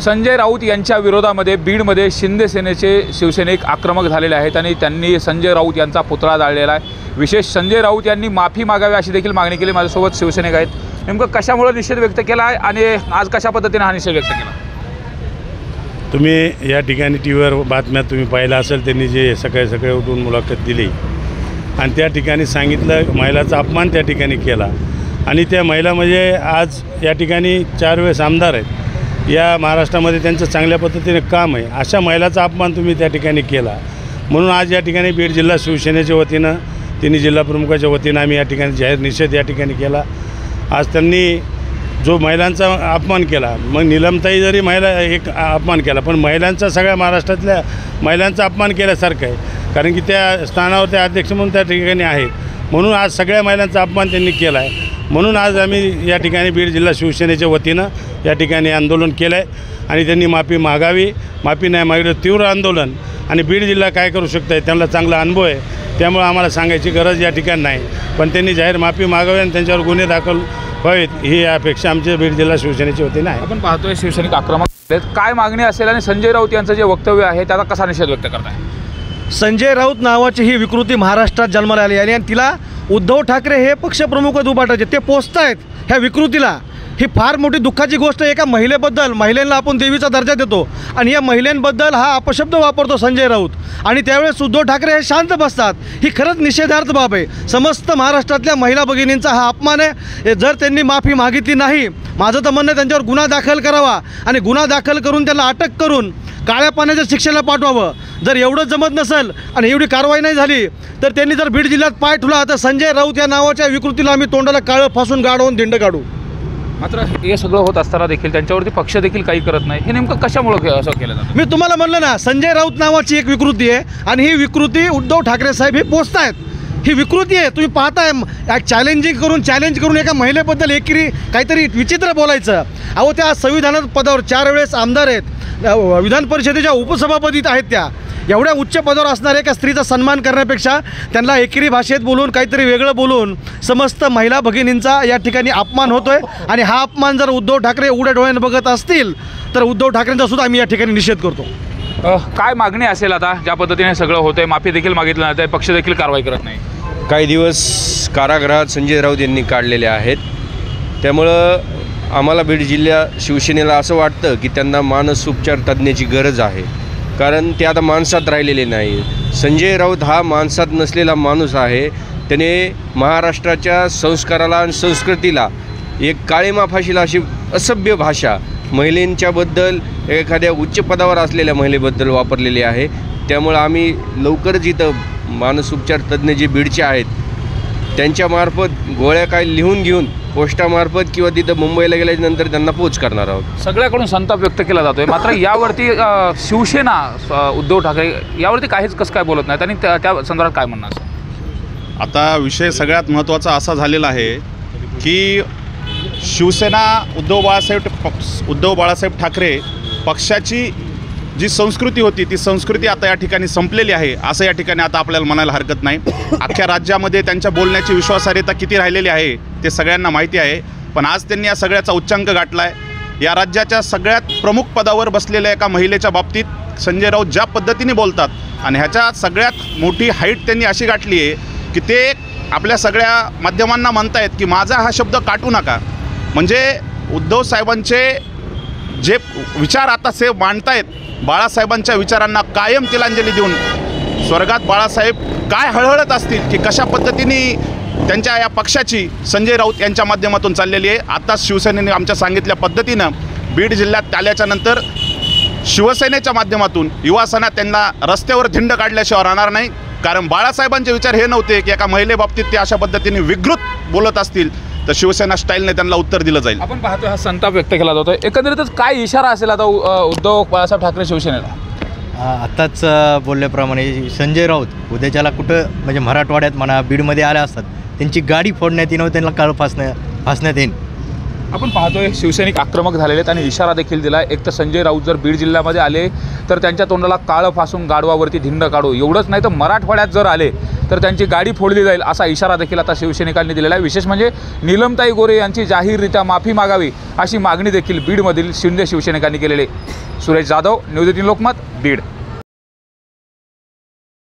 संजय राऊत यांच्या विरोधामध्ये बीडमध्ये शिंदे सेनेचे शिवसैनिक आक्रमक झालेले आहेत आणि त्यांनी संजय राऊत यांचा पुतळा जाळलेला आहे। विशेष संजय राऊत यांनी माफी मागावी अशी देखील मागणी केली। माझ्यासोबत शिवसैनिक आहेत। नेमकं कशामुळे निषेध व्यक्त केला आहे आणि आज कशा पद्धतीने हा निषेध व्यक्त केला? तुम्ही या ठिकाणी टीव्हीवर बातम्यात तुम्ही पाहिलं असेल, त्यांनी जे सकाळी सकाळी उठून मुलाखत दिली आणि त्या ठिकाणी सांगितलं, महिलाचा अपमान त्या ठिकाणी केला आणि त्या महिला म्हणजे आज या ठिकाणी 4 वेळेस आमदार आहेत। या महाराष्ट्रामध्ये त्यांचं चांगल्या पद्धतीने काम आहे, अशा महिलाचा अपमान तुम्ही त्या ठिकाणी केला। म्हणून आज या ठिकाणी बीड जिल्हा शिवसेनेच्या वतीनं, तिन्ही जिल्हा प्रमुखाच्या वतीनं आम्ही या ठिकाणी जाहीर निषेध या ठिकाणी केला। आज त्यांनी जो महिलांचा अपमान केला, मग नीलमताई जरी महिला एक अपमान केला, पण महिलांचा सगळ्या महाराष्ट्रातल्या महिलांचा अपमान केल्यासारखं आहे, कारण की त्या स्थानावर त्या अध्यक्ष म्हणून त्या ठिकाणी आहेत। म्हणून आज सगळ्या महिलांचा अपमान त्यांनी केला आहे। म्हणून आज आम्ही या ठिकाणी बीड जिल्हा शिवसेनेच्या वतीनं या ठिकाणी आंदोलन केलं आहे आणि त्यांनी माफी मागावी। माफी नाही मागितलं तीव्र आंदोलन, आणि बीड जिल्हा काय करू शकत आहे त्यांना चांगला अनुभव आहे, त्यामुळे आम्हाला सांगायची गरज या ठिकाणी नाही, पण त्यांनी जाहीर माफी मागावी आणि त्यांच्यावर गुन्हे दाखल व्हावेत ही अपेक्षा आमच्या बीड जिल्हा शिवसेनेच्या वतीनं आहे। आपण पाहतोय शिवसैनिक आक्रमक आहेत, काय मागणी असेल आणि संजय राऊत यांचं जे वक्तव्य आहे त्याचा कसा निषेध व्यक्त करताय? संजय राऊत नावाची ही विकृती महाराष्ट्रात जन्माला आली आणि तिला उद्धव ठाकरे हे पक्षप्रमुख उभाटाचे ते पोचतायत ह्या विकृतीला। ही फार मोठी दुःखाची गोष्ट आहे। एका महिलेबद्दल, महिलांना आपण देवीचा दर्जा देतो आणि या महिलांबद्दल हा अपशब्द वापरतो संजय राऊत, आणि त्यावेळेस उद्धव ठाकरे हे शांत बसतात। ही खरंच निषेधार्थ बाब आहे। समस्त महाराष्ट्रातल्या महिला भगिनींचा हा अपमान आहे। जर त्यांनी माफी मागितली नाही, माझं तर म्हणणं त्यांच्यावर गुन्हा दाखल करावा आणि गुन्हा दाखल करून त्यांना अटक करून काळ्या पाण्याच्या शिक्षेला पाठवावं। जर एवढं जमत नसेल आणि एवढी कारवाई नाही झाली तर त्यांनी जर बीड जिल्ह्यात पाय ठेवला तर संजय राऊत या नावाच्या विकृतीला आम्ही तोंडाला काळं फासून गाडवून धिंड काढू। मात्र हे सगळं होत असताना देखील त्यांच्यावरती पक्ष देखील काही करत नाही, हे नेमकं कशामुळे असं केलं जातं? मी तुम्हाला म्हणलं ना, संजय राऊत नावाची एक विकृती आहे आणि ही विकृती उद्धव ठाकरे साहेब हे पोचतायत। ही विकृती आहे, तुम्ही पाहताय चॅलेंज करून एका महिलेबद्दल एकेरी काहीतरी विचित्र बोलायचं। अहो, त्या संविधानात पदावर 4 वेळेस आमदार आहेत, विधान परिषदेच्या उपसभापती आहेत। त्या एवढ्या उच्च पदावर असणाऱ्या एका स्त्रीचा सन्मान करण्यापेक्षा त्यांना एकेरी भाषेत बोलून काहीतरी वेगळं बोलून समस्त महिला भगिनींचा या ठिकाणी अपमान होतोय आणि हा अपमान जर उद्धव ठाकरे उघड्या डोळ्याने बघत असतील तर उद्धव ठाकरेंचा सुद्धा आम्ही या ठिकाणी निषेध करतो। काय मागणी असेल आता? ज्या पद्धतीने सगळं होतंय, माफी देखील मागितलं जात आहे, पक्ष देखील कारवाई करत नाही। काही दिवस कारागृहात संजय राऊत यांनी काढलेले आहेत, त्यामुळं आम्हाला बीड जिल्हा शिवसेनेला असं वाटतं की त्यांना मानसोपचार तज्ज्ञाची गरज आहे, कारण ते आता माणसात राहिलेले नाही। संजय राऊत हा माणसात नसलेला माणूस आहे। त्याने महाराष्ट्राच्या संस्काराला आणि संस्कृतीला एक काळीमा फाशीला अशी असभ्य भाषा महिलांच्याबद्दल, एखाद्या उच्च पदावर असलेल्या महिलेबद्दल वापरलेली आहे। त्यामुळं आम्ही लवकरच इथं मानसोपचार तज्ज्ञ जे बीडचे आहेत त्यांच्यामार्फत गोळ्या काय लिहून घेऊन पोस्टामार्फत किंवा तिथं मुंबईला गेल्यानंतर त्यांना पोच करणार आहोत। सगळ्याकडून संताप व्यक्त केला जातोय, मात्र यावरती शिवसेना उद्धव ठाकरे यावरती काहीच कसं काय बोलत नाहीत आणि त्या संदर्भात काय म्हणणं असं? आता विषय सगळ्यात महत्त्वाचा असा झालेला आहे की शिवसेना उद्धव बाळासाहेब ठाकरे पक्षाची जी संस्कृती होती ती संस्कृती आता या ठिकाणी संपलेली आहे असं या ठिकाणी आता आपल्याला म्हणायला हरकत नाही। अख्ख्या राज्यामध्ये त्यांच्या बोलण्याची विश्वासार्हता किती राहिलेली आहे ते सगळ्यांना माहिती आहे, पण आज त्यांनी या सगळ्याचा उच्चांक गाठला आहे। या राज्याच्या सगळ्यात प्रमुख पदावर बसलेल्या एका महिलेच्या बाबतीत संजय राऊत ज्या पद्धतीने बोलतात आणि ह्याच्या सगळ्यात मोठी हाईट त्यांनी अशी गाठली आहे की ते आपल्या सगळ्या माध्यमांना म्हणतायत की माझा हा शब्द काटू नका। म्हणजे उद्धव साहेबांचे जे विचार आता से मांडतायत, बाळासाहेबांच्या विचारांना कायम तिलांजली देऊन स्वर्गात बाळासाहेब काय हळहळत असतील की कशा पद्धतीने त्यांच्या या पक्षाची संजय राऊत यांच्या माध्यमातून चाललेली आहे। आत्ताच शिवसेनेने आमच्या सांगितल्या पद्धतीनं बीड जिल्ह्यात आल्याच्यानंतर शिवसेनेच्या माध्यमातून युवासेना त्यांना रस्त्यावर धिंड काढल्याशिवाय राहणार नाही, कारण बाळासाहेबांचे विचार हे नव्हते की एका महिलेबाबतीत ते अशा पद्धतीने विकृत बोलत असतील तर शिवसेना स्टाईलने त्यांना उत्तर दिलं जाईल। आपण पाहतोय हा संताप व्यक्त केला जातोय, एकंदरीतच काय इशारा असेल आता उद्धव बाळासाहेब ठाकरे शिवसेनेला? आत्ताच बोलल्याप्रमाणे संजय राऊत उद्याच्याला कुठं म्हणजे मराठवाड्यात म्हणा बीडमध्ये आल्या असतात, त्यांची गाडी फोडण्यात येणं, त्यांना काळ फासण्यात येईल। आपण पाहतोय शिवसैनिक आक्रमक झालेले आहेत आणि इशारा देखील दिला आहे। एक तर संजय राऊत जर बीड जिल्ह्यामध्ये आले तर त्यांच्या तोंडाला काळं फासून गाढवावरती धिंड काढू, एवढंच नाही तर मराठवाड्यात जर आले तर त्यांची गाडी फोडली जाईल असा इशारा देखील आता शिवसैनिकांनी दिलेला आहे. विशेष म्हणजे नीलमताई गोरे यांची जाहीररित्या माफी मागावी अशी मागणी देखील बीडमधील शिंदे शिवसैनिकांनी केलेली आहे. सुरेश जाधव, न्यूज 18 लोकमत, बीड.